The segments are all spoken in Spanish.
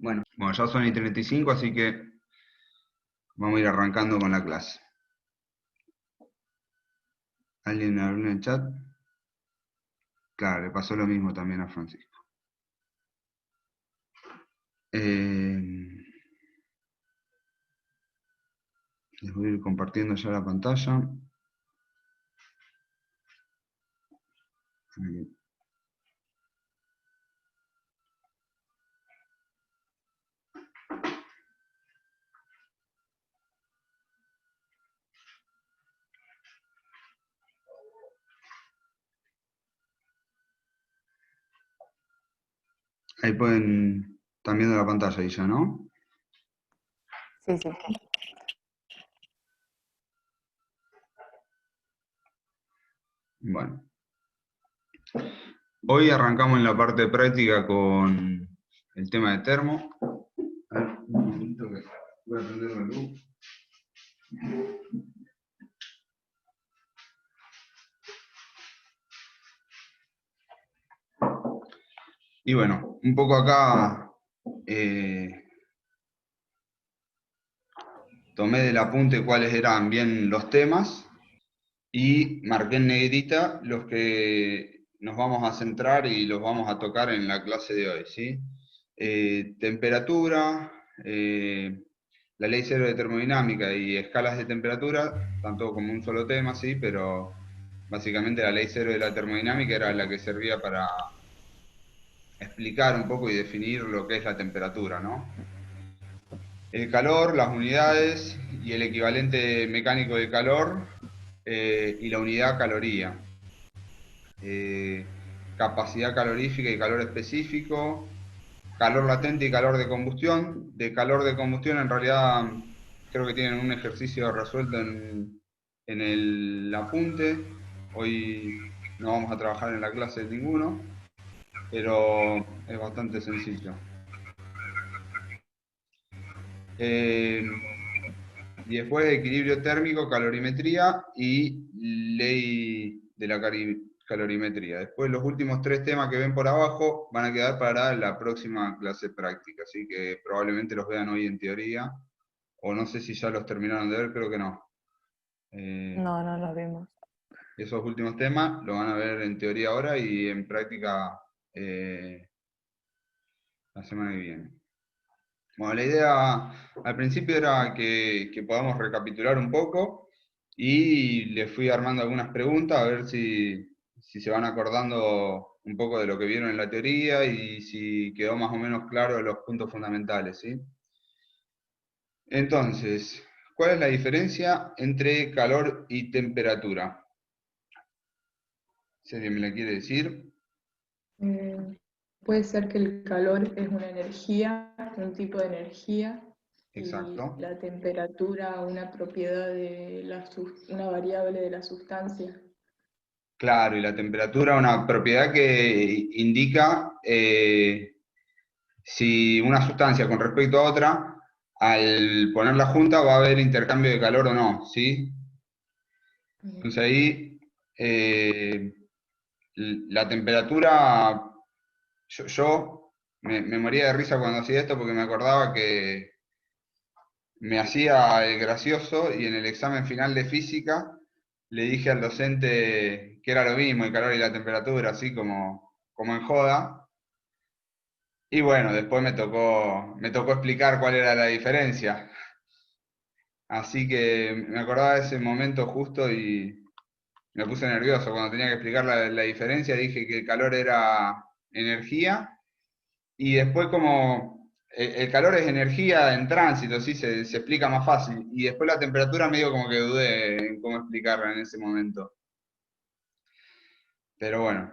Bueno, ya son y 35, así que vamos a ir arrancando con la clase. ¿Alguien abrió en el chat? Claro, le pasó lo mismo también a Francisco. Les voy a ir compartiendo ya la pantalla. Ahí pueden, están viendo la pantalla ahí ya, ¿no? Sí, sí. Bueno. Hoy arrancamos en la parte práctica con el tema de termo. A ver, un momentito que voy a prender la luz. Y bueno, un poco acá tomé del apunte cuáles eran bien los temas y marqué en negrita los que nos vamos a centrar y los vamos a tocar en la clase de hoy, ¿sí? Temperatura, la ley cero de termodinámica y escalas de temperatura, tanto como un solo tema, ¿sí? Pero básicamente la ley cero de la termodinámica era la que servía para explicar un poco y definir lo que es la temperatura, ¿no? El calor, las unidades y el equivalente mecánico de calor y la unidad caloría. Capacidad calorífica y calor específico, calor latente y calor de combustión. De calor de combustión en realidad creo que tienen un ejercicio resuelto en el apunte. Hoy no vamos a trabajar en la clase ninguno, pero es bastante sencillo. Y después equilibrio térmico, calorimetría y ley de la calorimetría. Después los últimos tres temas que ven por abajo van a quedar para la próxima clase práctica, así que probablemente los vean hoy en teoría, o no sé si ya los terminaron de ver, creo que no. No, no los vimos. Esos últimos temas los van a ver en teoría ahora y en práctica la semana que viene. Bueno, la idea al principio era que podamos recapitular un poco y les fui armando algunas preguntas a ver si se van acordando un poco de lo que vieron en la teoría y si quedó más o menos claro los puntos fundamentales, ¿sí? Entonces, ¿cuál es la diferencia entre calor y temperatura? Si alguien me la quiere decir. Puede ser que el calor es una energía, un tipo de energía, y Exacto. la temperatura una propiedad de una variable de la sustancia. Claro, y la temperatura una propiedad que indica si una sustancia con respecto a otra, al ponerla junta va a haber intercambio de calor o no, ¿sí? Entonces ahí la temperatura, yo me moría de risa cuando hacía esto porque me acordaba que me hacía el gracioso y en el examen final de física le dije al docente que era lo mismo, el calor y la temperatura, así como en joda. Y bueno, después me tocó explicar cuál era la diferencia. Así que me acordaba de ese momento justo y me puse nervioso. Cuando tenía que explicar la diferencia, dije que el calor era energía y después como el calor es energía en tránsito, ¿sí? Se explica más fácil. Y después la temperatura medio como que dudé en cómo explicarla en ese momento. Pero bueno,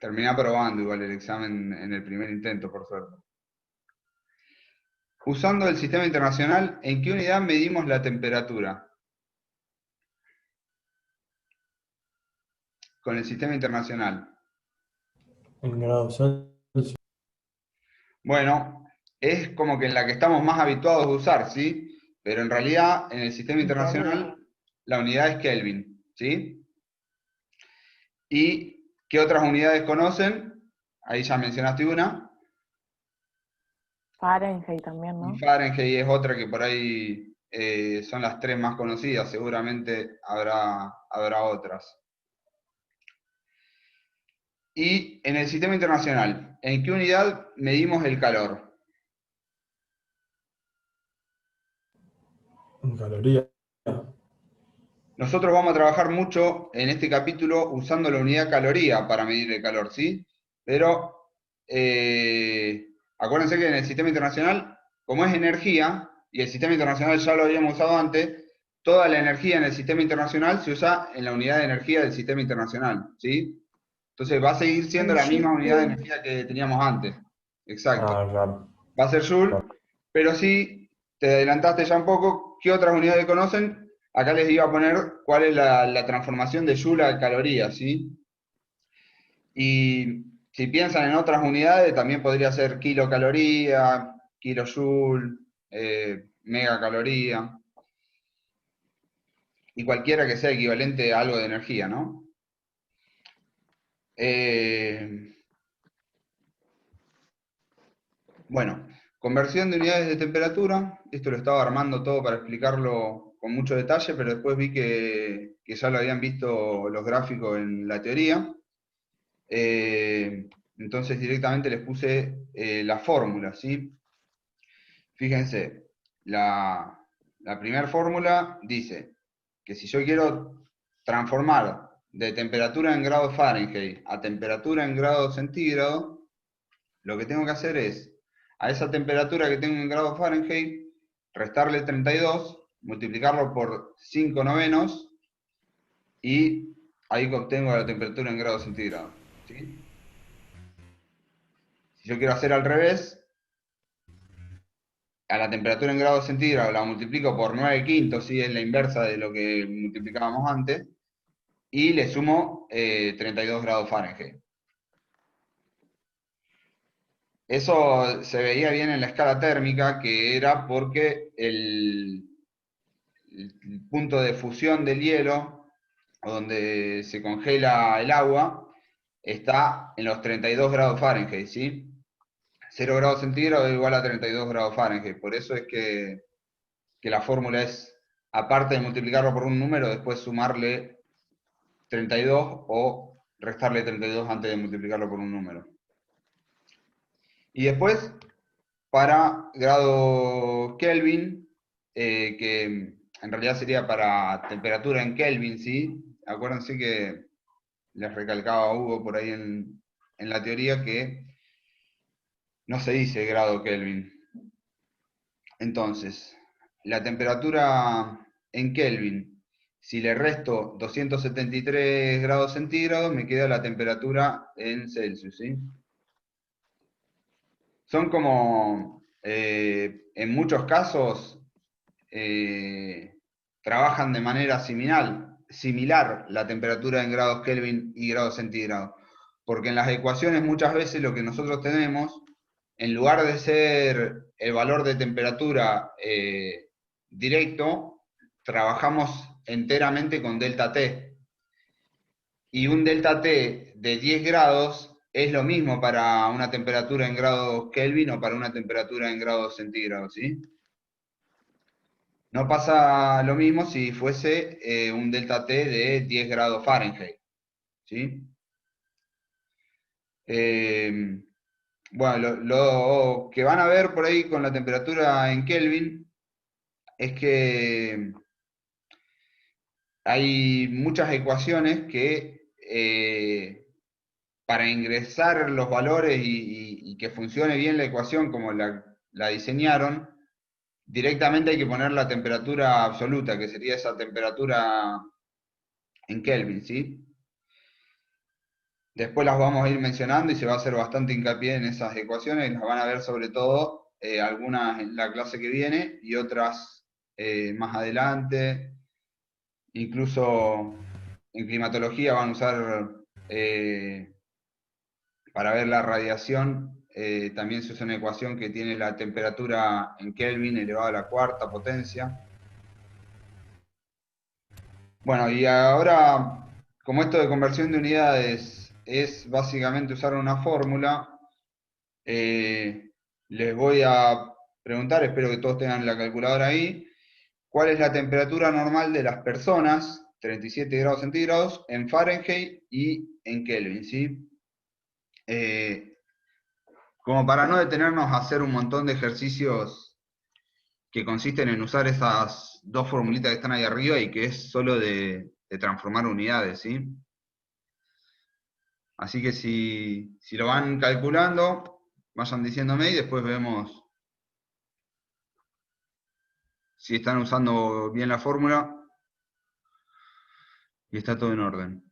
terminé aprobando igual el examen en el primer intento, por suerte. Usando el sistema internacional, ¿en qué unidad medimos la temperatura? Con el sistema internacional. En grados Celsius. Bueno, es como que en la que estamos más habituados a usar, ¿sí? Pero en realidad, en el sistema internacional, la unidad es Kelvin, ¿sí? ¿Y qué otras unidades conocen? Ahí ya mencionaste una. Fahrenheit también, Y ¿no? Fahrenheit es otra que por ahí son las tres más conocidas, seguramente habrá otras. Y en el sistema internacional, ¿en qué unidad medimos el calor? En calorías. Nosotros vamos a trabajar mucho en este capítulo usando la unidad caloría para medir el calor, ¿sí? Pero acuérdense que en el sistema internacional, como es energía, y el sistema internacional ya lo habíamos usado antes, toda la energía en el sistema internacional se usa en la unidad de energía del sistema internacional, ¿sí? Entonces va a seguir siendo la misma unidad de energía que teníamos antes. Exacto. Ah, claro. Va a ser Joule, pero sí, te adelantaste ya un poco, ¿qué otras unidades conocen? Acá les iba a poner cuál es la transformación de Joule a calorías, ¿sí? Y si piensan en otras unidades, también podría ser kilocaloría, kilojoule, megacaloría, y cualquiera que sea equivalente a algo de energía, ¿no? Bueno, conversión de unidades de temperatura. Esto lo estaba armando todo para explicarlo con mucho detalle, pero después vi que ya lo habían visto los gráficos en la teoría. Entonces directamente les puse la fórmula, ¿sí? Fíjense, la primera fórmula dice que si yo quiero transformar de temperatura en grados Fahrenheit a temperatura en grados centígrados, lo que tengo que hacer es, a esa temperatura que tengo en grados Fahrenheit, restarle 32, multiplicarlo por 5 novenos, y ahí obtengo la temperatura en grados centígrados, ¿sí? Si yo quiero hacer al revés, a la temperatura en grados centígrados la multiplico por 9 quintos, ¿sí? Es la inversa de lo que multiplicábamos antes, y le sumo 32 grados Fahrenheit. Eso se veía bien en la escala térmica, que era porque el punto de fusión del hielo, o donde se congela el agua, está en los 32 grados Fahrenheit, ¿sí? 0 grados centígrados es igual a 32 grados Fahrenheit. Por eso es que la fórmula es, aparte de multiplicarlo por un número, después sumarle 32 o restarle 32 antes de multiplicarlo por un número. Y después, para grado Kelvin, que en realidad sería para temperatura en Kelvin, ¿sí? Acuérdense que les recalcaba a Hugo por ahí en la teoría que no se dice grado Kelvin. Entonces, la temperatura en Kelvin, si le resto 273 grados centígrados, me queda la temperatura en Celsius, ¿sí? Son como, en muchos casos, trabajan de manera similar la temperatura en grados Kelvin y grados centígrados. Porque en las ecuaciones muchas veces lo que nosotros tenemos, en lugar de ser el valor de temperatura directo, trabajamos enteramente con delta T. Y un delta T de 10 grados es lo mismo para una temperatura en grados Kelvin o para una temperatura en grados centígrados, ¿sí? No pasa lo mismo si fuese un delta T de 10 grados Fahrenheit, ¿sí? Bueno, lo que van a ver por ahí con la temperatura en Kelvin es que hay muchas ecuaciones que para ingresar los valores y que funcione bien la ecuación como la diseñaron, directamente hay que poner la temperatura absoluta, que sería esa temperatura en Kelvin, ¿sí? Después las vamos a ir mencionando y se va a hacer bastante hincapié en esas ecuaciones, las van a ver sobre todo algunas en la clase que viene y otras más adelante. Incluso en climatología van a usar, para ver la radiación, también se usa una ecuación que tiene la temperatura en Kelvin elevado a la cuarta potencia. Bueno, y ahora, como esto de conversión de unidades es básicamente usar una fórmula, les voy a preguntar, espero que todos tengan la calculadora ahí, ¿cuál es la temperatura normal de las personas, 37 grados centígrados, en Fahrenheit y en Kelvin, ¿sí? Como para no detenernos a hacer un montón de ejercicios que consisten en usar esas dos formulitas que están ahí arriba y que es solo de transformar unidades, ¿sí? Así que si lo van calculando, vayan diciéndome y después vemos si están usando bien la fórmula y está todo en orden.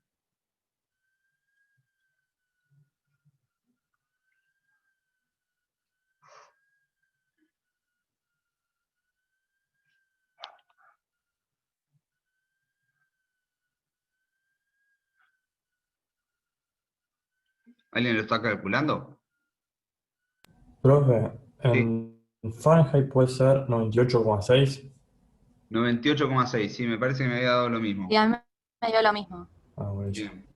¿Alguien lo está calculando? Profe, Sí. en Fahrenheit puede ser 98,6. 98,6, sí, me parece que me había dado lo mismo. Y a mí me dio lo mismo. Ah, buenísimo. Bien.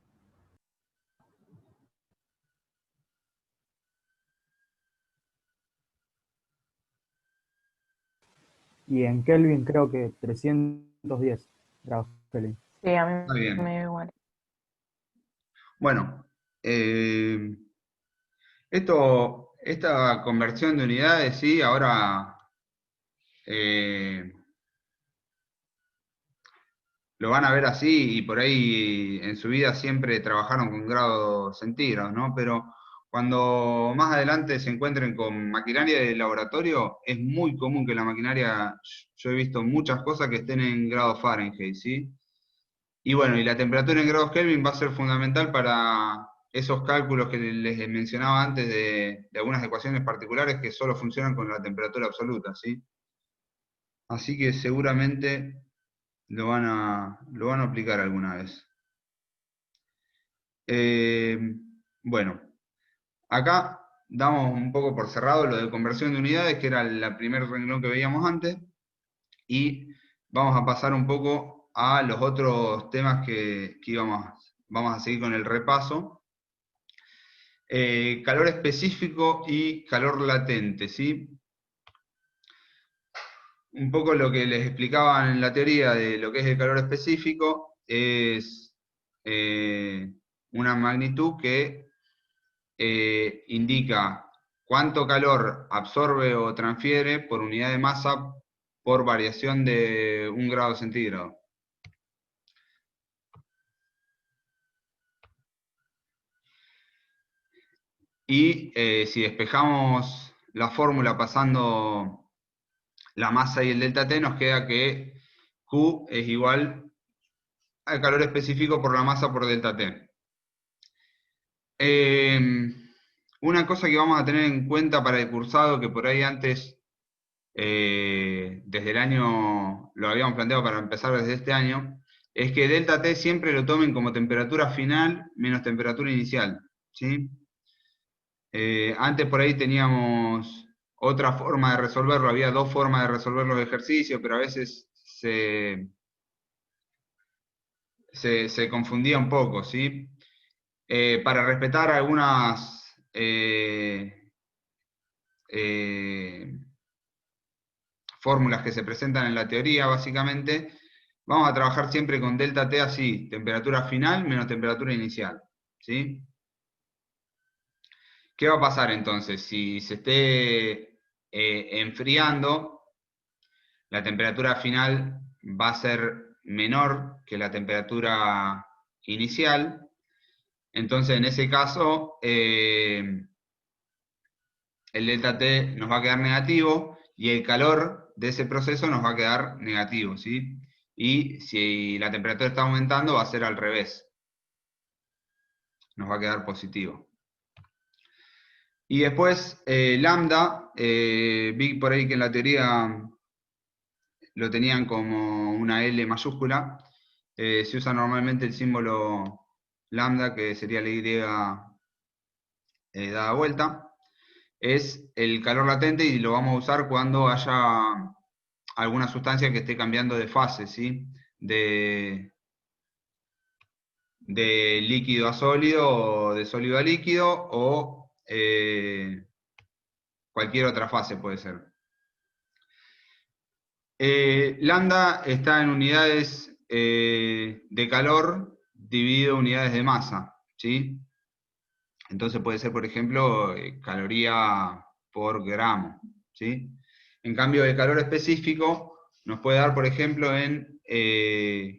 Y en Kelvin creo que 310 grados Kelvin. Sí, a Está mí bien. me dio igual. Bueno, esta conversión de unidades, sí, ahora lo van a ver así y por ahí en su vida siempre trabajaron con grados centígrados, ¿no? Pero cuando más adelante se encuentren con maquinaria de laboratorio, es muy común que la maquinaria, yo he visto muchas cosas que estén en grados Fahrenheit, ¿sí? Y bueno, y la temperatura en grados Kelvin va a ser fundamental para esos cálculos que les mencionaba antes de algunas ecuaciones particulares que solo funcionan con la temperatura absoluta, ¿sí? Así que seguramente lo van a aplicar alguna vez. Bueno, acá damos un poco por cerrado lo de conversión de unidades, que era el primer renglón que veíamos antes, y vamos a pasar un poco a los otros temas que vamos a seguir con el repaso. Calor específico y calor latente, ¿sí? Un poco lo que les explicaba en la teoría de lo que es el calor específico es una magnitud que indica cuánto calor absorbe o transfiere por unidad de masa por variación de 1 grado centígrado. Y si despejamos la fórmula pasando la masa y el delta T, nos queda que Q es igual al calor específico por la masa por delta T. Una cosa que vamos a tener en cuenta para el cursado, que por ahí antes, desde el año, lo habíamos planteado para empezar desde este año, es que delta T siempre lo tomen como temperatura final menos temperatura inicial, ¿sí? Antes por ahí teníamos otra forma de resolverlo, había dos formas de resolver los ejercicios, pero a veces se confundía un poco, ¿sí? Para respetar algunas fórmulas que se presentan en la teoría, básicamente, vamos a trabajar siempre con delta T así, temperatura final menos temperatura inicial, ¿sí? ¿Qué va a pasar entonces? Si se esté enfriando, la temperatura final va a ser menor que la temperatura inicial. Entonces, en ese caso, el delta T nos va a quedar negativo y el calor de ese proceso nos va a quedar negativo, ¿sí? Y si la temperatura está aumentando, va a ser al revés. Nos va a quedar positivo. Y después, lambda, vi por ahí que en la teoría lo tenían como una L mayúscula. Se usa normalmente el símbolo lambda, que sería la Y dada vuelta. Es el calor latente y lo vamos a usar cuando haya alguna sustancia que esté cambiando de fase, ¿sí? De líquido a sólido, o de sólido a líquido, o cualquier otra fase puede ser. Lambda está en unidades de calor dividido en unidades de masa, ¿sí? Entonces puede ser, por ejemplo, caloría por gramo, ¿sí? En cambio, el calor específico nos puede dar, por ejemplo, en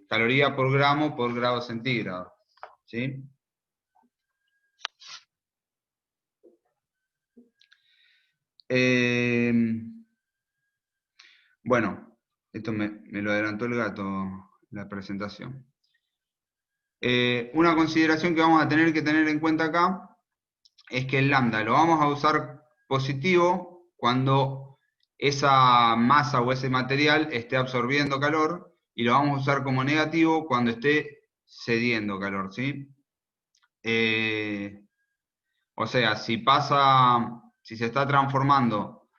caloría por gramo por grado centígrado, ¿sí? Bueno, esto me lo adelantó el gato, la presentación. Una consideración que vamos a tener que tener en cuenta acá es que el lambda lo vamos a usar positivo cuando esa masa o ese material esté absorbiendo calor, y lo vamos a usar como negativo cuando esté cediendo calor, ¿sí? O sea, si se está transformando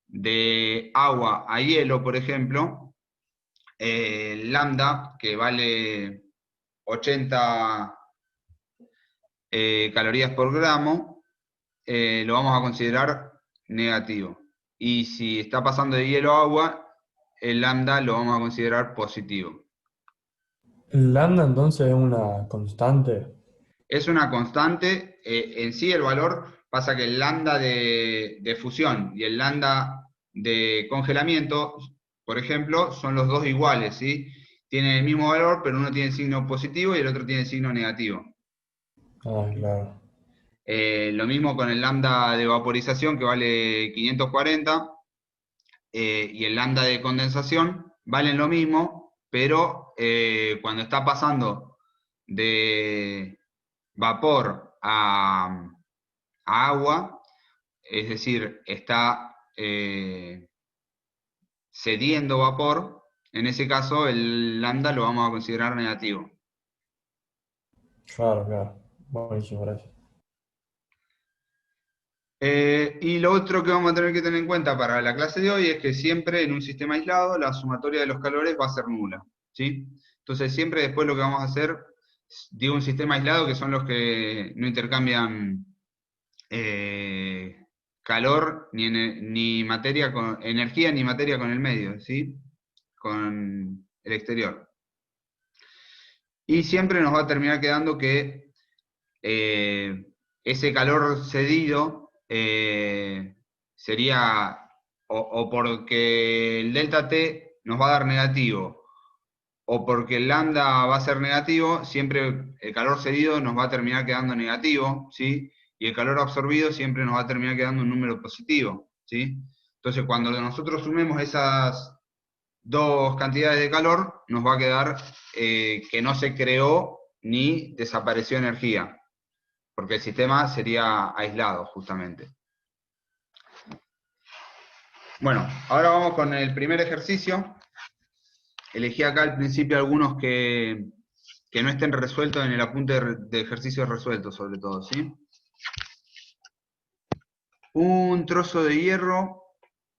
de agua a hielo, por ejemplo, lambda, que vale 80 calorías por gramo, lo vamos a considerar negativo. Y si está pasando de hielo a agua, el lambda lo vamos a considerar positivo. ¿El lambda entonces es una constante? Es una constante, en sí el valor pasa que el lambda de fusión y el lambda de congelamiento, por ejemplo, son los dos iguales, ¿sí? Tienen el mismo valor, pero uno tiene signo positivo y el otro tiene signo negativo. Ah, claro. Lo mismo con el lambda de vaporización, que vale 540, y el lambda de condensación valen lo mismo, pero cuando está pasando de vapor a agua, es decir, está cediendo vapor, en ese caso el lambda lo vamos a considerar negativo. Claro, claro. Buenísimo, gracias. Y lo otro que vamos a tener que tener en cuenta para la clase de hoy es que siempre en un sistema aislado la sumatoria de los calores va a ser nula, ¿sí? Entonces siempre después lo que vamos a hacer, digo un sistema aislado que son los que no intercambian calor ni materia con energía ni materia con el medio, ¿sí? Con el exterior. Y siempre nos va a terminar quedando que ese calor cedido sería o porque el delta T nos va a dar negativo, o porque el lambda va a ser negativo, siempre el calor cedido nos va a terminar quedando negativo, ¿sí? Y el calor absorbido siempre nos va a terminar quedando un número positivo, ¿sí? Entonces, cuando nosotros sumemos esas dos cantidades de calor, nos va a quedar que no se creó ni desapareció energía, porque el sistema sería aislado, justamente. Bueno, ahora vamos con el primer ejercicio. Elegí acá al principio algunos que no estén resueltos en el apunte de ejercicios resueltos, sobre todo, ¿sí? Un trozo de hierro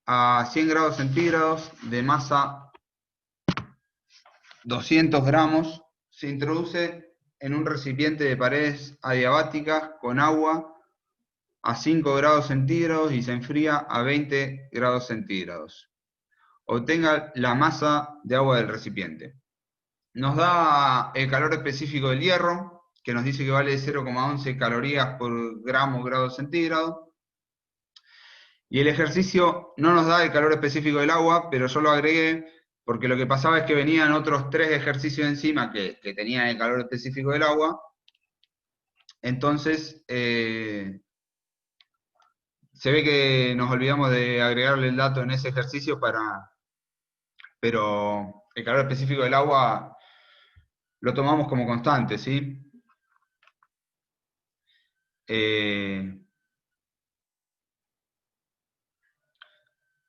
a 100 grados centígrados de masa 200 gramos se introduce en un recipiente de paredes adiabáticas con agua a 5 grados centígrados y se enfría a 20 grados centígrados. Obtenga la masa de agua del recipiente. Nos da el calor específico del hierro, que nos dice que vale 0,11 calorías por gramo grado centígrado. Y el ejercicio no nos da el calor específico del agua, pero yo lo agregué porque lo que pasaba es que venían otros 3 ejercicios encima que tenían el calor específico del agua. Entonces, se ve que nos olvidamos de agregarle el dato en ese ejercicio pero el calor específico del agua lo tomamos como constante, ¿sí?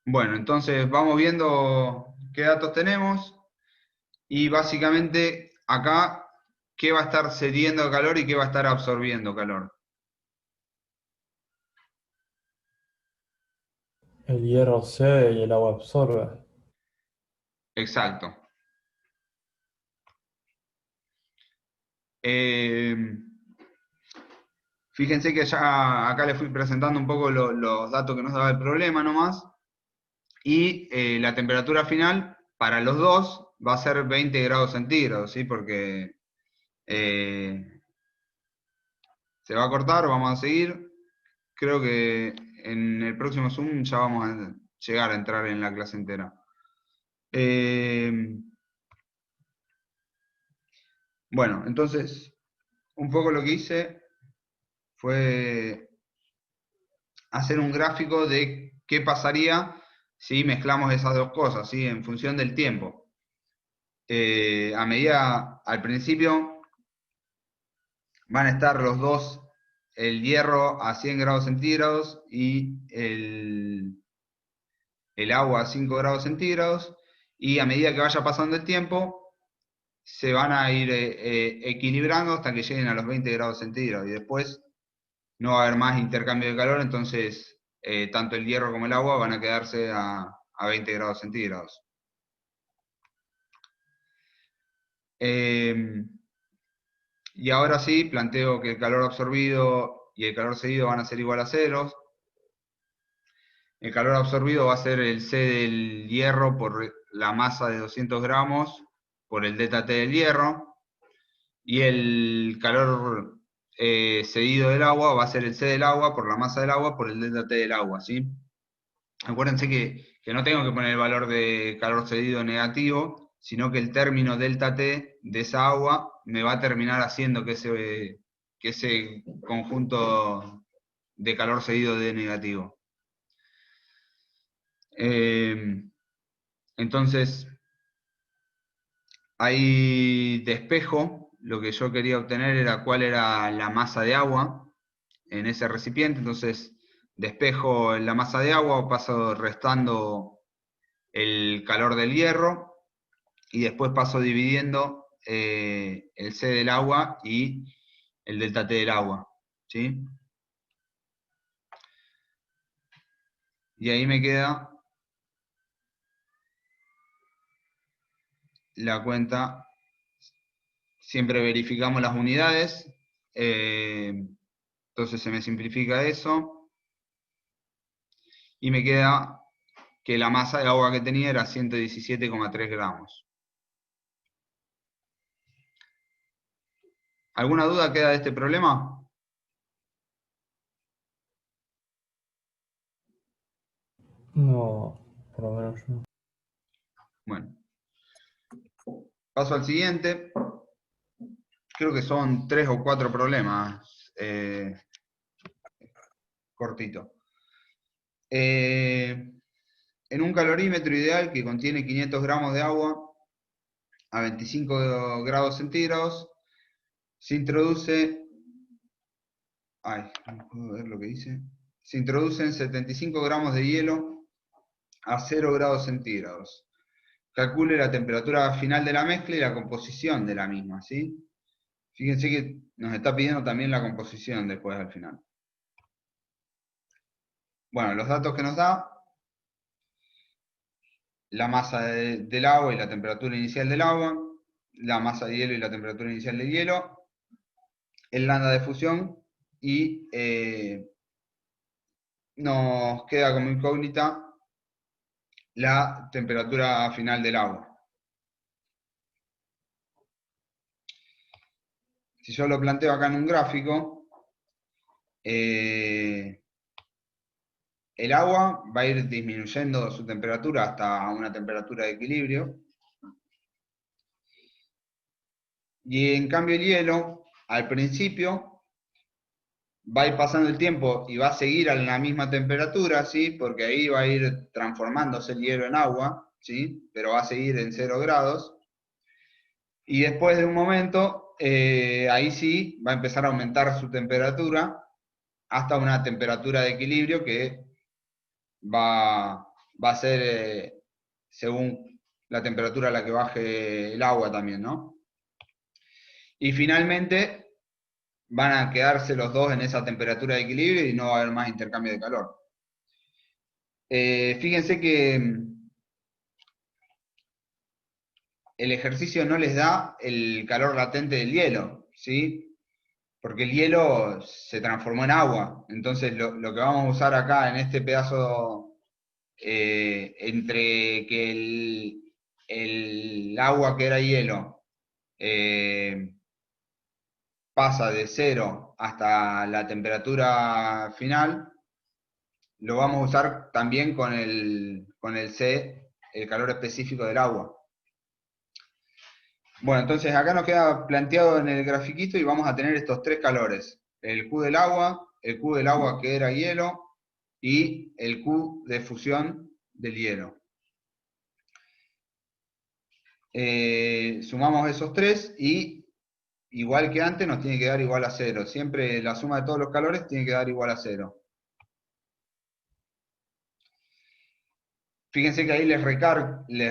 Bueno, entonces vamos viendo qué datos tenemos y básicamente acá qué va a estar cediendo calor y qué va a estar absorbiendo calor. El hierro cede y el agua absorbe. Exacto. Eh, Fíjense que ya acá les fui presentando un poco los datos que nos daba el problema nomás. Y la temperatura final para los dos va a ser 20 grados centígrados, ¿sí? Porque se va a cortar, vamos a seguir. Creo que en el próximo Zoom ya vamos a llegar a entrar en la clase entera. Bueno, entonces, un poco lo que hice fue hacer un gráfico de qué pasaría si mezclamos esas dos cosas, ¿sí? En función del tiempo. A medida, al principio, van a estar los dos, el hierro a 100 grados centígrados y el agua a 5 grados centígrados, y a medida que vaya pasando el tiempo, se van a ir equilibrando hasta que lleguen a los 20 grados centígrados, y después no va a haber más intercambio de calor, entonces tanto el hierro como el agua van a quedarse a 20 grados centígrados. Y ahora sí, planteo que el calor absorbido y el calor cedido van a ser igual a ceros. El calor absorbido va a ser el C del hierro por la masa de 200 gramos por el delta T del hierro. Y el calor cedido del agua va a ser el C del agua por la masa del agua por el delta T del agua, ¿sí? Acuérdense que no tengo que poner el valor de calor cedido negativo, sino que el término delta T de esa agua me va a terminar haciendo que ese conjunto de calor cedido dé negativo. Entonces, ahí despejo, lo que yo quería obtener era cuál era la masa de agua en ese recipiente, entonces despejo la masa de agua, paso restando el calor del hierro, y después paso dividiendo el C del agua y el delta T del agua, ¿sí? Y ahí me queda la cuenta. Siempre verificamos las unidades, entonces se me simplifica eso, y me queda que la masa de agua que tenía era 117,3 gramos. ¿Alguna duda queda de este problema? No, por lo menos no. Bueno, paso al siguiente. Creo que son 3 o 4 problemas. Cortito. En un calorímetro ideal que contiene 500 gramos de agua a 25 grados centígrados, se introduce... Ay, no puedo ver lo que dice. Se introducen 75 gramos de hielo a 0 grados centígrados. Calcule la temperatura final de la mezcla y la composición de la misma, ¿sí? Fíjense que nos está pidiendo también la composición después al final. Bueno, los datos que nos da: la masa del agua y la temperatura inicial del agua, la masa de hielo y la temperatura inicial del hielo, el lambda de fusión, y nos queda como incógnita la temperatura final del agua. Si yo lo planteo acá en un gráfico, el agua va a ir disminuyendo su temperatura hasta una temperatura de equilibrio, y en cambio el hielo, al principio, va a ir pasando el tiempo y va a seguir a la misma temperatura, ¿sí? Porque ahí va a ir transformándose el hielo en agua, ¿sí? Pero va a seguir en 0 grados. Y después de un momento, ahí sí va a empezar a aumentar su temperatura hasta una temperatura de equilibrio que va a ser según la temperatura a la que baje el agua también, ¿no? Y finalmente van a quedarse los dos en esa temperatura de equilibrio y no va a haber más intercambio de calor. Fíjense que el ejercicio no les da el calor latente del hielo, ¿sí? porque el hielo se transformó en agua. Entonces lo que vamos a usar acá en este pedazo, entre que el agua que era hielo pasa de 0 hasta la temperatura final, lo vamos a usar también con el C, el calor específico del agua. Bueno, entonces acá nos queda planteado en el grafiquito y vamos a tener estos tres calores. El Q del agua, el Q del agua que era hielo y el Q de fusión del hielo. Sumamos esos tres y igual que antes nos tiene que dar igual a 0. Siempre la suma de todos los calores tiene que dar igual a 0. Fíjense que ahí les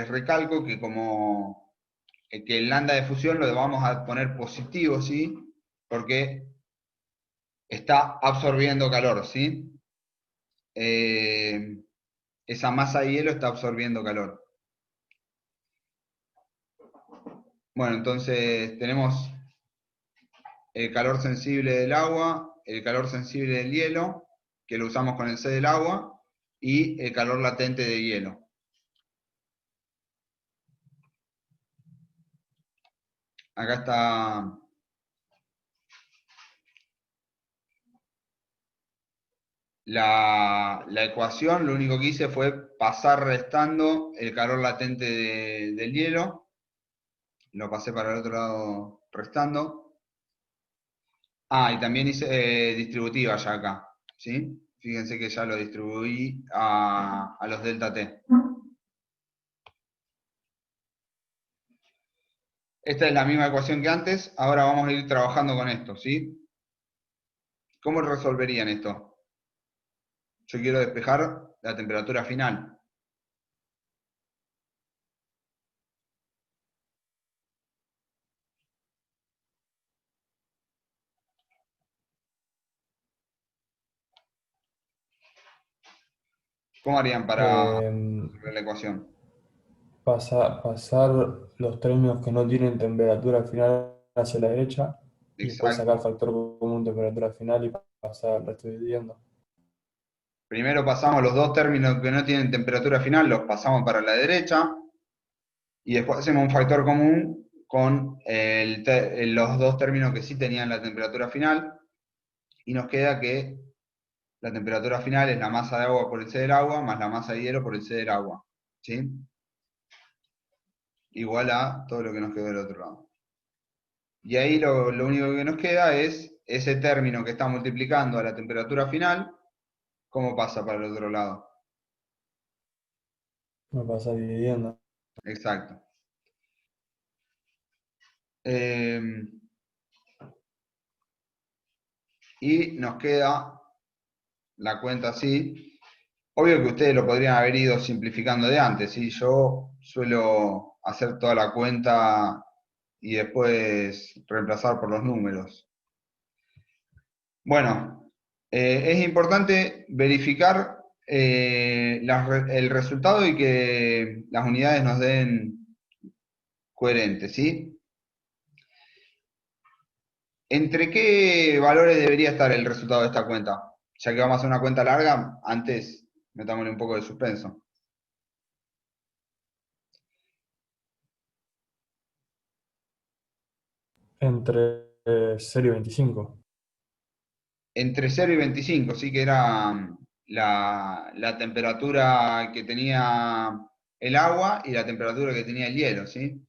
recalco que como que el lambda de fusión lo vamos a poner positivo, ¿sí? Porque está absorbiendo calor, ¿sí? Esa masa de hielo está absorbiendo calor. Bueno, entonces tenemos el calor sensible del agua, el calor sensible del hielo, que lo usamos con el C del agua, y el calor latente de hielo. Acá está la ecuación, lo único que hice fue pasar restando el calor latente del hielo, lo pasé para el otro lado restando. Ah, y también hice distributiva ya acá, ¿sí? Fíjense que ya lo distribuí a los delta T. Esta es la misma ecuación que antes, ahora vamos a ir trabajando con esto, ¿sí? ¿Cómo resolverían esto? Yo quiero despejar la temperatura final. ¿Cómo harían para resolver la ecuación? Pasar los términos que no tienen temperatura final hacia la derecha y después sacar Exacto. factor común temperatura final y pasar, lo estoy dividiendo. Primero pasamos los dos términos que no tienen temperatura final, los pasamos para la derecha, y después hacemos un factor común con los dos términos que sí tenían la temperatura final, y nos queda que la temperatura final es la masa de agua por el C del agua más la masa de hielo por el C del agua, ¿sí? Igual a todo lo que nos quedó del otro lado. Y ahí lo único que nos queda es ese término que está multiplicando a la temperatura final, ¿cómo pasa para el otro lado? Me pasa dividiendo. Exacto. Eh, y nos queda la cuenta así. Obvio que ustedes lo podrían haber ido simplificando de antes, ¿sí? Yo suelo hacer toda la cuenta y después reemplazar por los números. Bueno, es importante verificar el resultado y que las unidades nos den coherentes, ¿sí? ¿Entre qué valores debería estar el resultado de esta cuenta? Ya que vamos a hacer una cuenta larga, antes metámosle un poco de suspenso. Entre 0 y 25. Entre 0 y 25, sí, que era la temperatura que tenía el agua y la temperatura que tenía el hielo, ¿sí?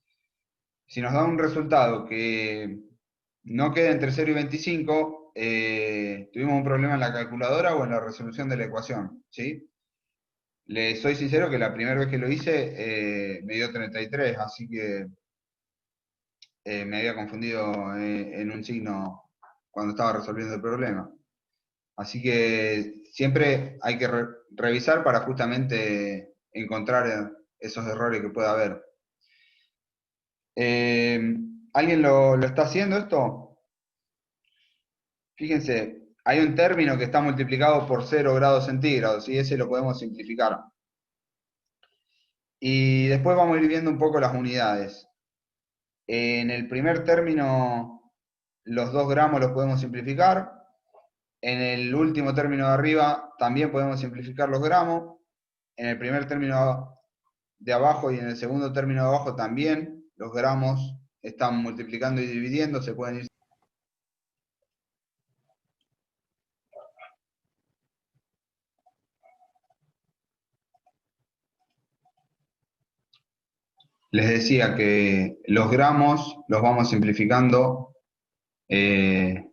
Si nos da un resultado que no queda entre 0 y 25, tuvimos un problema en la calculadora o en la resolución de la ecuación, ¿sí? Le soy sincero que la primera vez que lo hice me dio 33, así que me había confundido en un signo cuando estaba resolviendo el problema. Así que siempre hay que revisar para justamente encontrar esos errores que pueda haber. ¿Alguien lo está haciendo esto? Fíjense, hay un término que está multiplicado por 0 grados centígrados y ese lo podemos simplificar. Y después vamos a ir viendo un poco las unidades. En el primer término los 2 gramos los podemos simplificar. En el último término de arriba también podemos simplificar los gramos. En el primer término de abajo y en el segundo término de abajo también los gramos están multiplicando y dividiendo, se pueden ir. Les decía que los gramos los vamos simplificando en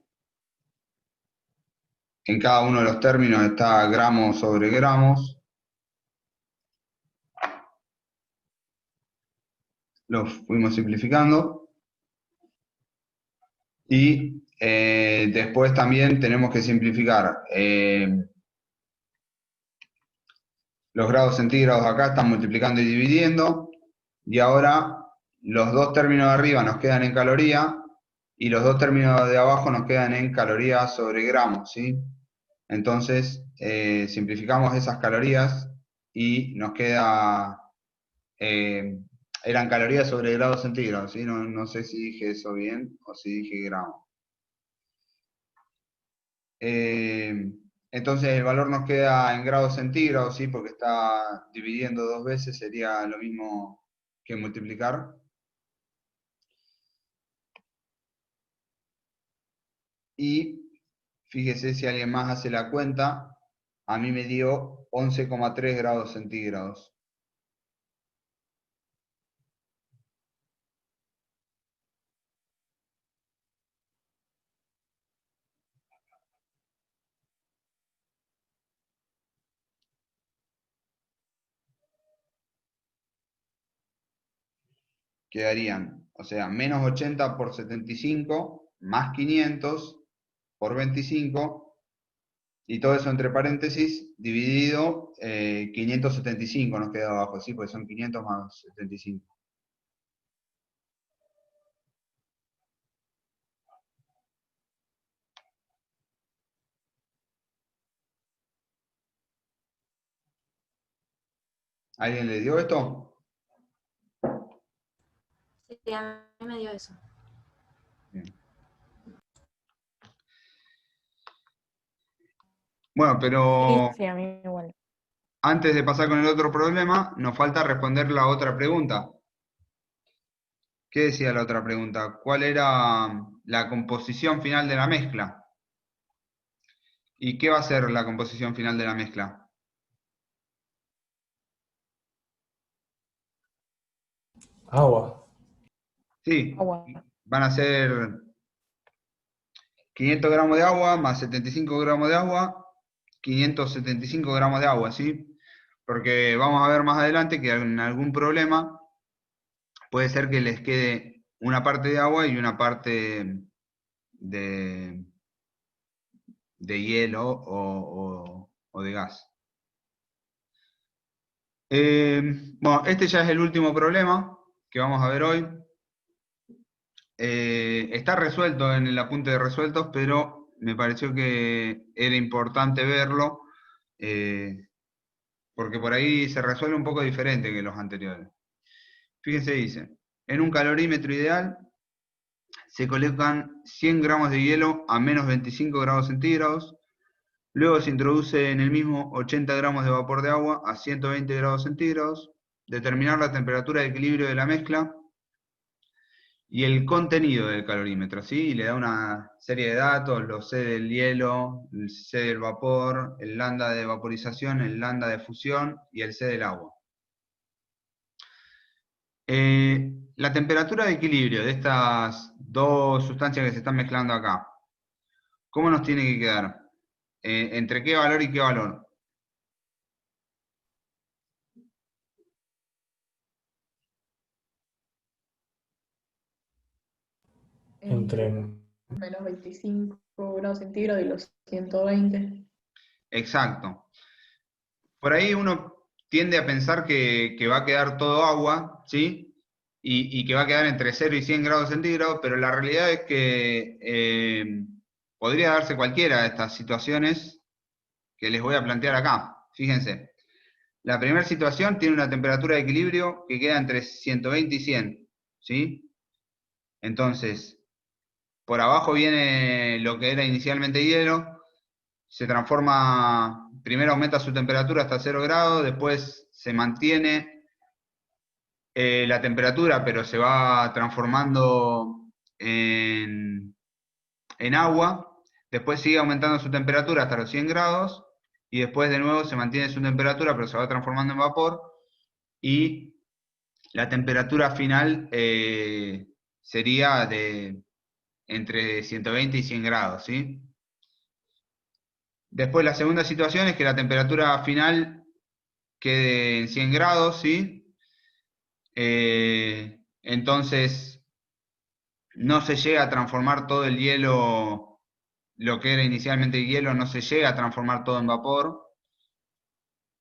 cada uno de los términos está gramos sobre gramos. Los fuimos simplificando. Y después también tenemos que simplificar los grados centígrados acá están multiplicando y dividiendo. Y ahora los 2 términos de arriba nos quedan en caloría y los 2 términos de abajo nos quedan en calorías sobre gramos, ¿sí? Entonces simplificamos esas calorías y nos queda, eran calorías sobre grados centígrados, ¿sí? No sé si dije eso bien o si dije gramos. Entonces el valor nos queda en grados centígrados, ¿sí? Porque está dividiendo 2 veces, sería lo mismo que multiplicar. Y fíjese si alguien más hace la cuenta, a mí me dio 11,3 grados centígrados. Quedarían, o sea, menos 80 por 75, más 500 por 25, y todo eso entre paréntesis, dividido 575 nos queda abajo, ¿sí? Porque son 500 más 75. ¿Alguien le dio esto? Sí, a mí me dio eso. Bien. Bueno, pero Sí, a mí igual. antes de pasar con el otro problema, nos falta responder la otra pregunta. ¿Qué decía la otra pregunta? ¿Cuál era la composición final de la mezcla? ¿Y qué va a ser la composición final de la mezcla? Agua. Sí, Agua. van a ser 500 gramos de agua más 75 gramos de agua, 575 gramos de agua, ¿sí? Porque vamos a ver más adelante que en algún problema puede ser que les quede una parte de agua y una parte de hielo o de gas. Bueno, este ya es el último problema que vamos a ver hoy. Está resuelto en el apunte de resueltos, pero me pareció que era importante verlo, porque por ahí se resuelve un poco diferente que los anteriores. Fíjense, dice, en un calorímetro ideal se colocan 100 gramos de hielo a menos 25 grados centígrados, luego se introduce en el mismo 80 gramos de vapor de agua a 120 grados centígrados, determinar la temperatura de equilibrio de la mezcla y el contenido del calorímetro, ¿sí? Y le da una serie de datos, los C del hielo, el C del vapor, el lambda de vaporización, el lambda de fusión y el C del agua. La temperatura de equilibrio de estas dos sustancias que se están mezclando acá, ¿cómo nos tiene que quedar? ¿Entre qué valor y qué valor? Entre menos 25 grados centígrados y los 120. Exacto. Por ahí uno tiende a pensar que va a quedar todo agua, ¿sí? Y que va a quedar entre 0 y 100 grados centígrados, pero la realidad es que podría darse cualquiera de estas situaciones que les voy a plantear acá. Fíjense, la primera situación tiene una temperatura de equilibrio que queda entre 120 y 100, ¿sí? Entonces, por abajo viene lo que era inicialmente hielo, se transforma, primero aumenta su temperatura hasta 0 grados, después se mantiene la temperatura, pero se va transformando en agua, después sigue aumentando su temperatura hasta los 100 grados, y después de nuevo se mantiene su temperatura, pero se va transformando en vapor, y la temperatura final sería de entre 120 y 100 grados, ¿sí? Después la segunda situación es que la temperatura final quede en 100 grados, ¿sí? Entonces no se llega a transformar todo el hielo, lo que era inicialmente hielo, no se llega a transformar todo en vapor,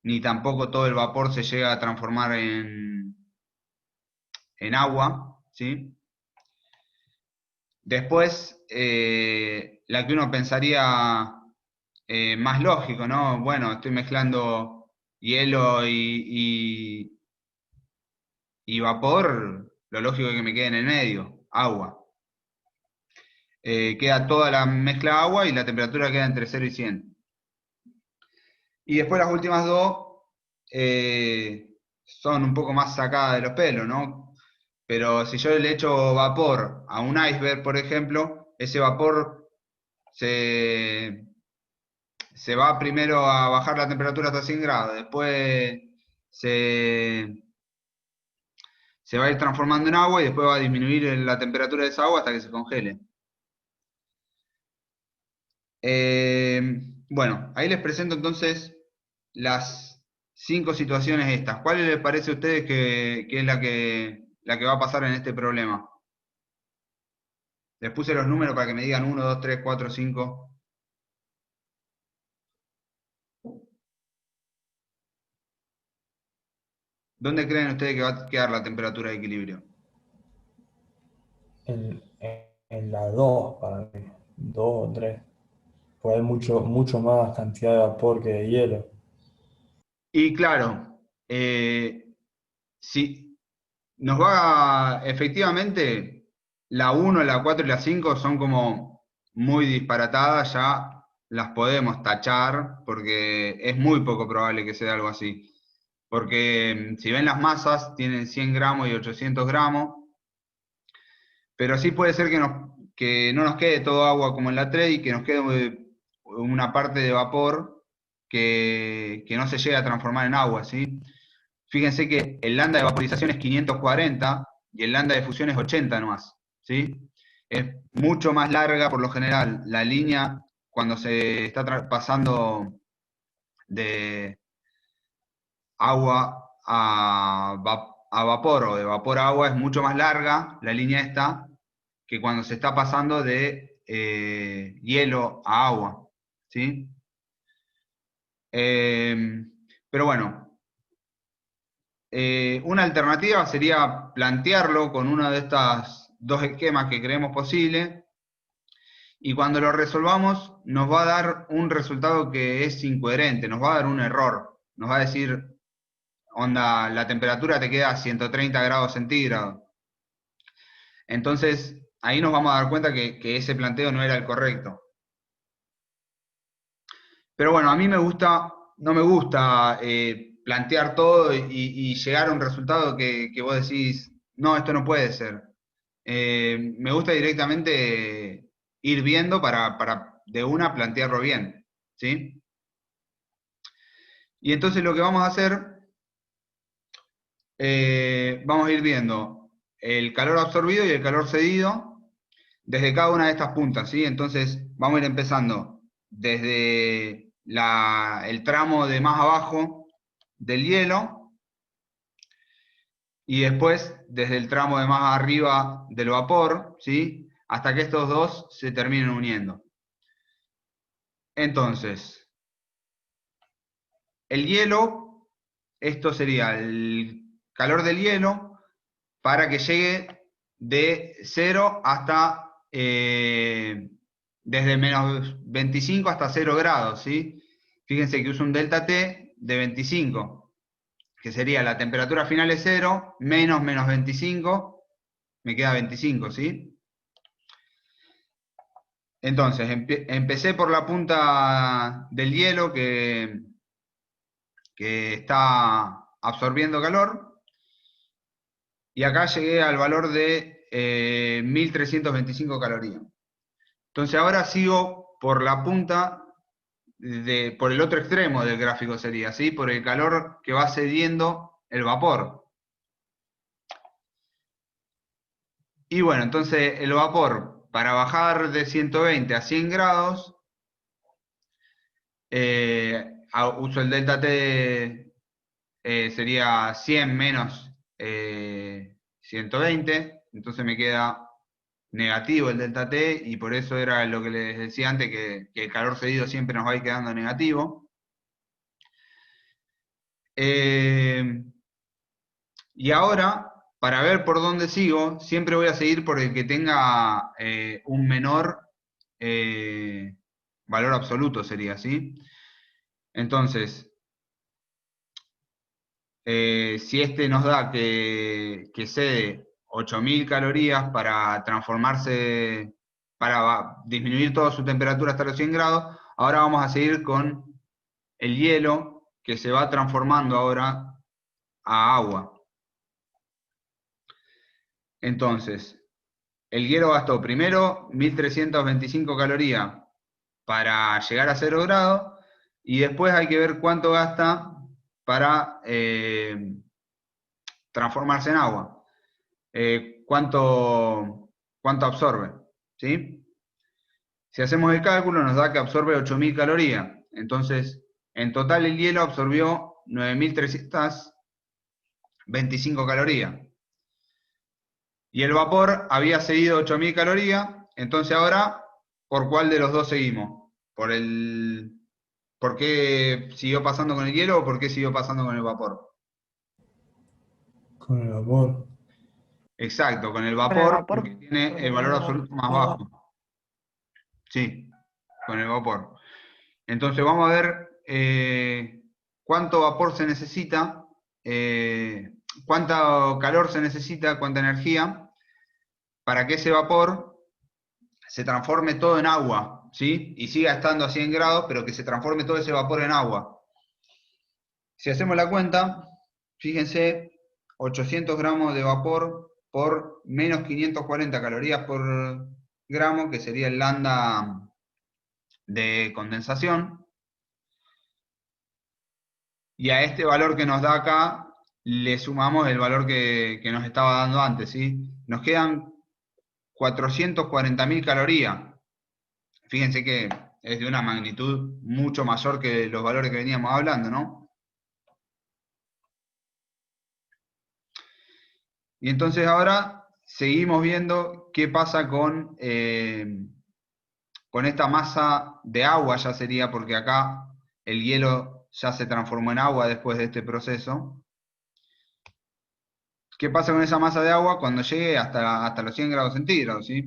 ni tampoco todo el vapor se llega a transformar en agua, ¿sí? Después, la que uno pensaría más lógico, ¿no? Bueno, estoy mezclando hielo y vapor, lo lógico es que me quede en el medio, agua. Queda toda la mezcla agua y la temperatura queda entre 0 y 100. Y después las últimas dos son un poco más sacadas de los pelos, ¿no? Pero si yo le echo vapor a un iceberg, por ejemplo, ese vapor se va primero a bajar la temperatura hasta 100 grados, después se va a ir transformando en agua y después va a disminuir la temperatura de esa agua hasta que se congele. Bueno, ahí les presento entonces las 5 situaciones estas. ¿Cuál les parece a ustedes que es la que va a pasar en este problema? Les puse los números para que me digan 1, 2, 3, 4, 5. ¿Dónde creen ustedes que va a quedar la temperatura de equilibrio? En la 2 para mí, 2 o 3. Pues hay mucho más cantidad de vapor que de hielo. Y claro, si nos va, efectivamente, la 1, la 4 y la 5 son como muy disparatadas, ya las podemos tachar, porque es muy poco probable que sea algo así. Porque si ven las masas, tienen 100 gramos y 800 gramos, pero sí puede ser que no nos quede todo agua como en la 3 y que nos quede una parte de vapor que no se llega a transformar en agua, ¿sí? Fíjense que el lambda de vaporización es 540 y el lambda de fusión es 80 nomás, ¿sí? Es mucho más larga por lo general la línea cuando se está pasando de agua a vapor o de vapor a agua, es mucho más larga la línea esta que cuando se está pasando de hielo a agua, ¿sí? Pero bueno, una alternativa sería plantearlo con uno de estos dos esquemas que creemos posible, y cuando lo resolvamos nos va a dar un resultado que es incoherente, nos va a dar un error, nos va a decir, onda, la temperatura te queda a 130 grados centígrados. Entonces, ahí nos vamos a dar cuenta que ese planteo no era el correcto. Pero bueno, a mí no me gusta plantear todo y llegar a un resultado que vos decís, no, esto no puede ser. Me gusta directamente ir viendo para de una plantearlo bien, ¿sí? Y entonces lo que vamos a hacer, vamos a ir viendo el calor absorbido y el calor cedido desde cada una de estas puntas, ¿sí? Entonces vamos a ir empezando desde el tramo de más abajo del hielo, y después desde el tramo de más arriba del vapor, ¿sí? Hasta que estos dos se terminen uniendo. Entonces, el hielo, esto sería el calor del hielo para que llegue de 0 hasta, desde menos 25 hasta 0 grados, ¿sí? Fíjense que uso un delta T de 25, que sería la temperatura final es 0, menos 25, me queda 25, ¿sí? Entonces, empecé por la punta del hielo que está absorbiendo calor, y acá llegué al valor de 1325 calorías. Entonces ahora sigo por la punta, por el otro extremo del gráfico sería, ¿sí? Por el calor que va cediendo el vapor. Y bueno, entonces el vapor, para bajar de 120 a 100 grados, uso el delta T, sería 100 menos 120, entonces me queda negativo el delta T, y por eso era lo que les decía antes, que el calor cedido siempre nos va a ir quedando negativo. Y ahora, para ver por dónde sigo, siempre voy a seguir por el que tenga un menor valor absoluto, sería así. Entonces, si este nos da que cede 8000 calorías para transformarse, para disminuir toda su temperatura hasta los 100 grados, ahora vamos a seguir con el hielo, que se va transformando ahora a agua. Entonces, el hielo gastó primero 1325 calorías para llegar a 0 grados, y después hay que ver cuánto gasta para transformarse en agua. ¿Cuánto absorbe? ¿Sí? Si hacemos el cálculo, nos da que absorbe 8000 calorías. Entonces, en total el hielo absorbió 9325 calorías. Y el vapor había cedido 8000 calorías, entonces ahora, ¿por cuál de los dos seguimos? ¿Por qué siguió pasando con el hielo o por qué siguió pasando con el vapor? Con el vapor. Exacto, con el Con el vapor, vapor, porque tiene porque el valor tiene absoluto más más bajo. Sí, con el vapor. Entonces vamos a ver cuánto vapor se necesita, cuánto calor se necesita, cuánta energía, para que ese vapor se transforme todo en agua, ¿sí? Y siga estando a 100 grados, pero que se transforme todo ese vapor en agua. Si hacemos la cuenta, fíjense, 800 gramos de vapor por menos 540 calorías por gramo, que sería el lambda de condensación. Y a este valor que nos da acá, le sumamos el valor que nos estaba dando antes, ¿sí? Nos quedan 440.000 calorías. Fíjense que es de una magnitud mucho mayor que los valores que veníamos hablando, ¿no? Y entonces ahora seguimos viendo qué pasa con esta masa de agua, ya sería, porque acá el hielo ya se transformó en agua después de este proceso. ¿Qué pasa con esa masa de agua cuando llegue hasta los 100 grados centígrados, ¿sí?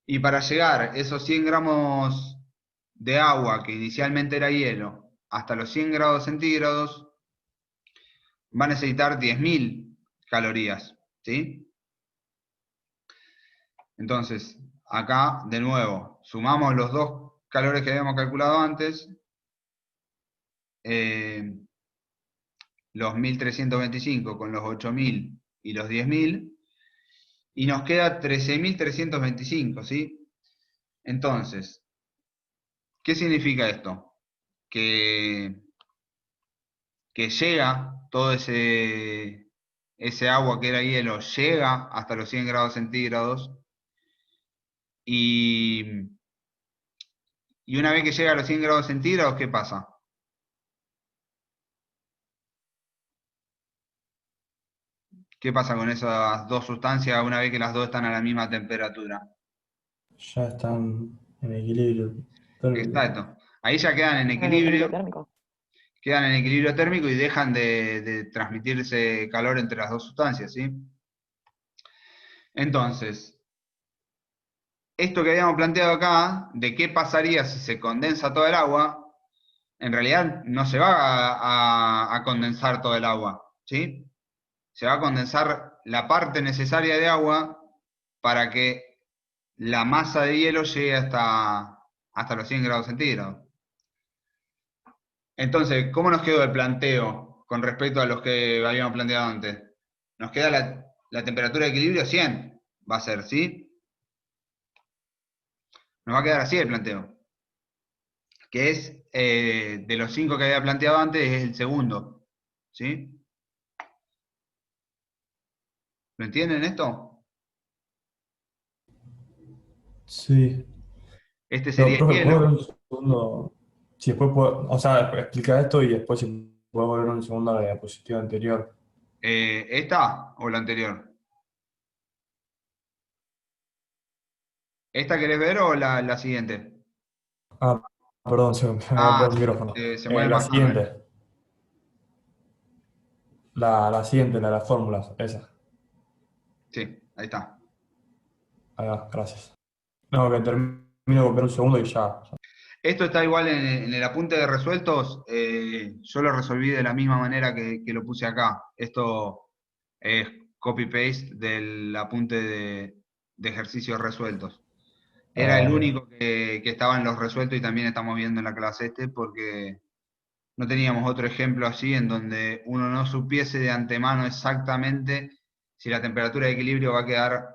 Y para llegar esos 100 gramos de agua, que inicialmente era hielo, hasta los 100 grados centígrados, va a necesitar 10.000 calorías, ¿sí? Entonces, acá, de nuevo, sumamos los dos calores que habíamos calculado antes, los 1325 con los 8000 y los 10.000, y nos queda 13.325, ¿sí? Entonces, ¿qué significa esto? Que llega todo ese agua que era hielo, llega hasta los 100 grados centígrados, y una vez que llega a los 100 grados centígrados, ¿qué pasa? ¿Qué pasa con esas dos sustancias una vez que las dos están a la misma temperatura? Ya están en equilibrio térmico. Exacto. Ahí ya quedan en en el equilibrio equilibrio, térmico. térmico, y dejan de transmitirse calor entre las dos sustancias, ¿sí? Entonces, esto que habíamos planteado acá, de qué pasaría si se condensa toda el agua, en realidad no se va a condensar todo el agua, ¿sí? Se va a condensar la parte necesaria de agua para que la masa de hielo llegue hasta los 100 grados centígrados. Entonces, ¿cómo nos quedó el planteo con respecto a los que habíamos planteado antes? Nos queda la temperatura de equilibrio 100, va a ser, ¿sí? Nos va a quedar así el planteo. Que es, de los 5 que había planteado antes, es el segundo, ¿sí? ¿Lo entienden esto? Sí. Este Pero, sería el profe, ¿puedo ver hielo. un segundo? Si después puedo, o sea, explicar esto y después si puedo ver un segundo la diapositiva anterior. ¿Esta o la anterior? ¿Esta querés ver o la siguiente? Ah, perdón, se me había Ah, apagado el micrófono. se mueve La más Manuel. siguiente, la siguiente, la de las fórmulas, esa. Sí, ahí está. Ahí va, gracias. No, que termino de ver un segundo y ya. Esto está igual en el apunte de resueltos. Yo lo resolví de la misma manera que lo puse acá. Esto es copy-paste del apunte de ejercicios resueltos. Era el Bien. único que estaba en los resueltos y también estamos viendo en la clase porque no teníamos otro ejemplo así en donde uno no supiese de antemano exactamente si la temperatura de equilibrio va a quedar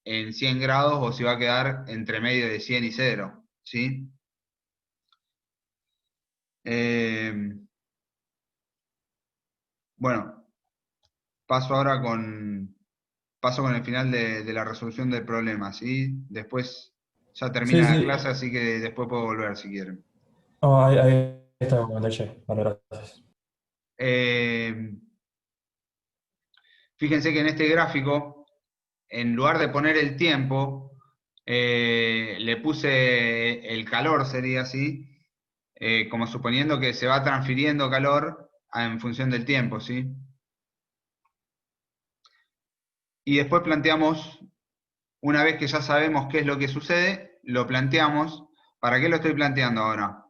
en 100 grados o si va a quedar entre medio de 100 y 0, ¿sí? Eh, bueno, paso con el final de la resolución del problema, ¿sí? Después ya Sí, termina la sí. clase, así que después puedo volver si quieren. Oh, ahí está, me leí. Vale, gracias. Eh, Fíjense que en este gráfico, en lugar de poner el tiempo, le puse el calor, sería así, como suponiendo que se va transfiriendo calor en función del tiempo, ¿sí? Y después planteamos, una vez que ya sabemos qué es lo que sucede, lo planteamos. ¿Para qué lo estoy planteando ahora?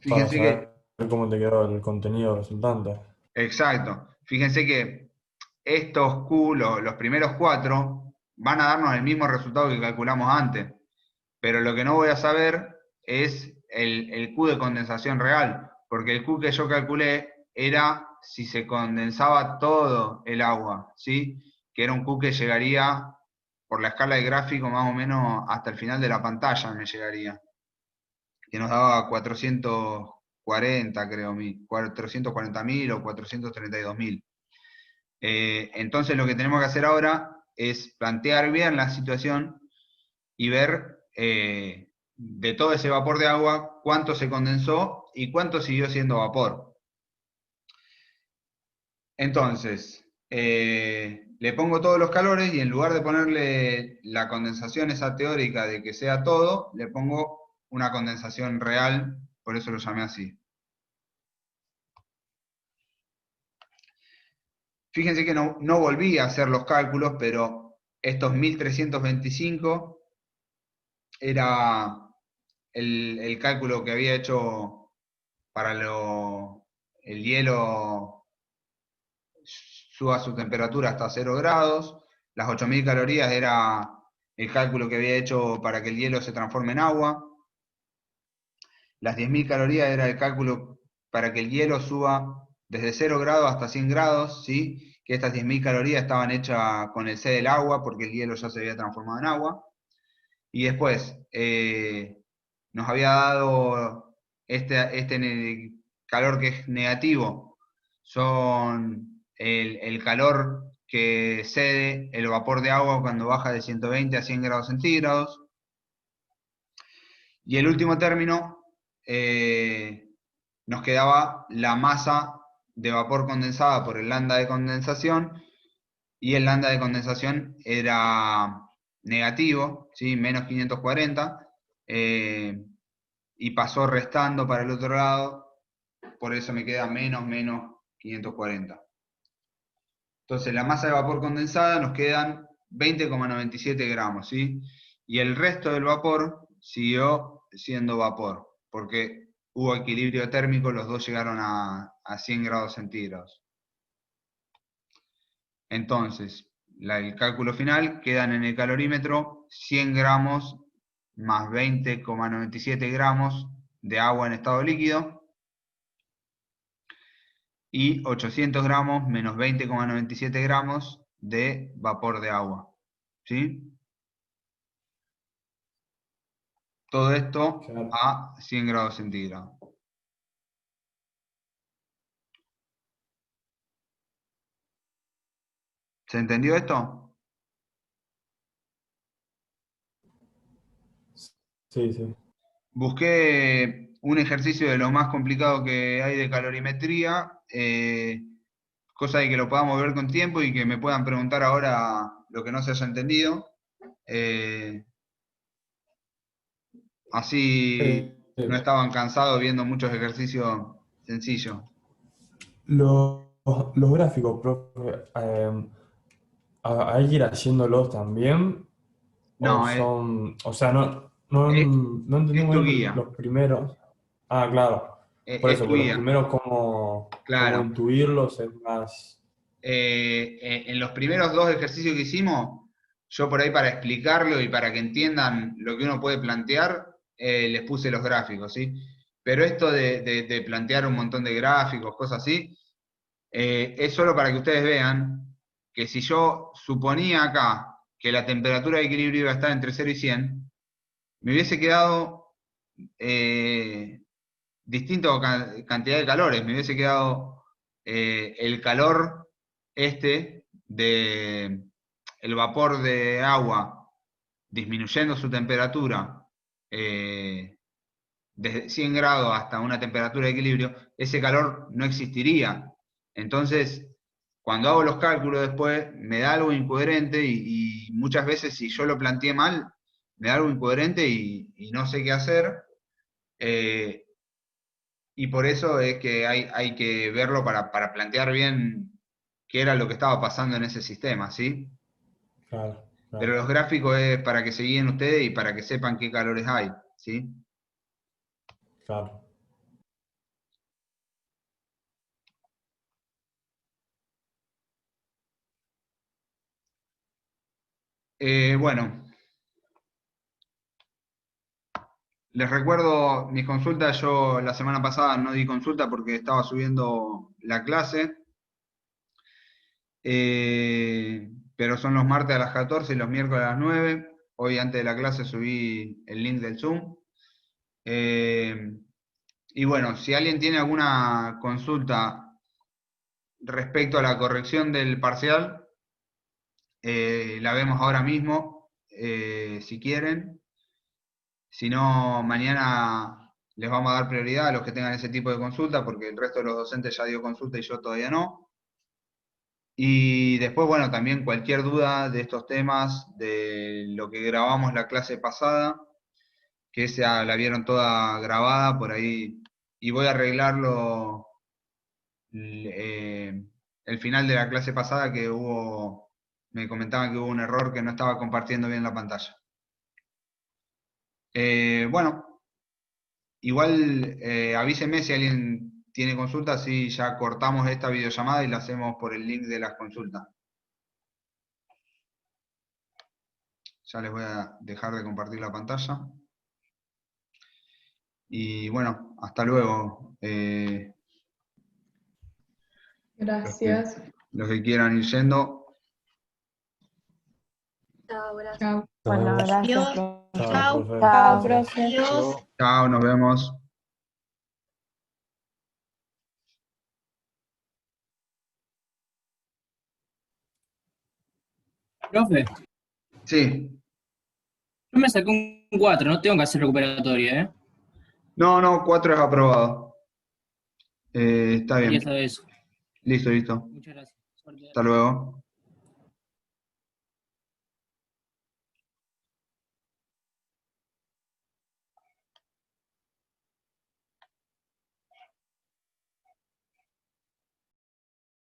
Para Fíjense que, saber cómo te quedó el contenido resultante. exacto, fíjense que estos Q, los primeros 4, van a darnos el mismo resultado que calculamos antes. Pero lo que no voy a saber es el Q de condensación real, porque el Q que yo calculé era si se condensaba todo el agua, ¿sí? Que era un Q que llegaría por la escala de gráfico más o menos hasta el final de la pantalla me llegaría, que nos daba 440, creo, 440.000 o 432.000. Entonces lo que tenemos que hacer ahora es plantear bien la situación y ver de todo ese vapor de agua cuánto se condensó y cuánto siguió siendo vapor. Entonces, le pongo todos los calores y en lugar de ponerle la condensación esa teórica de que sea todo, le pongo una condensación real, por eso lo llamé así. Fíjense que no volví a hacer los cálculos, pero estos 1325 era el cálculo que había hecho para el hielo suba su temperatura hasta 0 grados. Las 8.000 calorías era el cálculo que había hecho para que el hielo se transforme en agua. Las 10.000 calorías era el cálculo para que el hielo suba desde 0 grados hasta 100 grados, ¿sí? Que estas 10.000 calorías estaban hechas con el C del agua, porque el hielo ya se había transformado en agua. Y después nos había dado este calor que es negativo, son el calor que cede el vapor de agua cuando baja de 120 a 100 grados centígrados. Y el último término, nos quedaba la masa de vapor condensada por el lambda de condensación, y el lambda de condensación era negativo, ¿sí? Menos 540, y pasó restando para el otro lado, por eso me queda menos 540. Entonces la masa de vapor condensada nos quedan 20,97 gramos, ¿sí? Y el resto del vapor siguió siendo vapor, porque hubo equilibrio térmico, los dos llegaron a 100 grados centígrados. Entonces, el cálculo final quedan en el calorímetro 100 gramos más 20,97 gramos de agua en estado líquido y 800 gramos menos 20,97 gramos de vapor de agua. ¿Sí? Todo esto Claro. a 100 grados centígrados. ¿Se entendió esto? Sí, sí. Busqué un ejercicio de lo más complicado que hay de calorimetría, cosa de que lo podamos ver con tiempo y que me puedan preguntar ahora lo que no se haya entendido. Así no Eh, estaban cansados viendo muchos ejercicios sencillos. los, los gráficos, profe, ¿hay que ir haciéndolos también? ¿O No, son, o sea, no entendí es muy tu bien guía, los primeros? Ah, claro. Por es eso, tu pero los guía, primeros, ¿cómo claro. intuirlos es más? En los primeros dos ejercicios que hicimos, yo por ahí para explicarlo y para que entiendan lo que uno puede plantear, les puse los gráficos, ¿sí? Pero esto de plantear un montón de gráficos, cosas así, es solo para que ustedes vean que si yo suponía acá que la temperatura de equilibrio iba a estar entre 0 y 100, me hubiese quedado distinto cantidad de calores, me hubiese quedado el calor de el vapor de agua disminuyendo su temperatura desde 100 grados hasta una temperatura de equilibrio, ese calor no existiría. Entonces, cuando hago los cálculos después, me da algo incoherente y muchas veces si yo lo planteé mal, me da algo incoherente y no sé qué hacer. Eh, y por eso es que hay que verlo para plantear bien qué era lo que estaba pasando en ese sistema, ¿sí? Claro, Pero claro, los gráficos es para que se guíen ustedes y para que sepan qué calores hay, ¿sí? claro. Bueno, les recuerdo mis consultas. Yo la semana pasada no di consulta porque estaba subiendo la clase. Pero son los martes a las 14 y los miércoles a las 9. Hoy antes de la clase subí el link del Zoom. Eh, y bueno, si alguien tiene alguna consulta respecto a la corrección del parcial, la vemos ahora mismo, si quieren. Si no, mañana les vamos a dar prioridad a los que tengan ese tipo de consulta, porque el resto de los docentes ya dio consulta y yo todavía no. Y después, bueno, también cualquier duda de estos temas, de lo que grabamos la clase pasada, que esa la vieron toda grabada por ahí, y voy a arreglarlo el final de la clase pasada que me comentaban que hubo un error que no estaba compartiendo bien la pantalla. Bueno, igual avísenme si alguien tiene consultas, si ya cortamos esta videollamada y la hacemos por el link de las consultas. Ya les voy a dejar de compartir la pantalla. Y bueno, hasta luego. Gracias. Los que quieran ir yendo. Chao, gracias. Chao. Bueno, gracias, Adiós. profe. Chao, Chao. profe. Chao, Gracias. profe. Adiós. Chao, nos vemos. Profe, Sí. yo me saqué un 4, no tengo que hacer recuperatoria, ¿eh? No, 4 es aprobado. Está Quería bien. saber eso. Listo. Muchas gracias. Suerte. Hasta luego.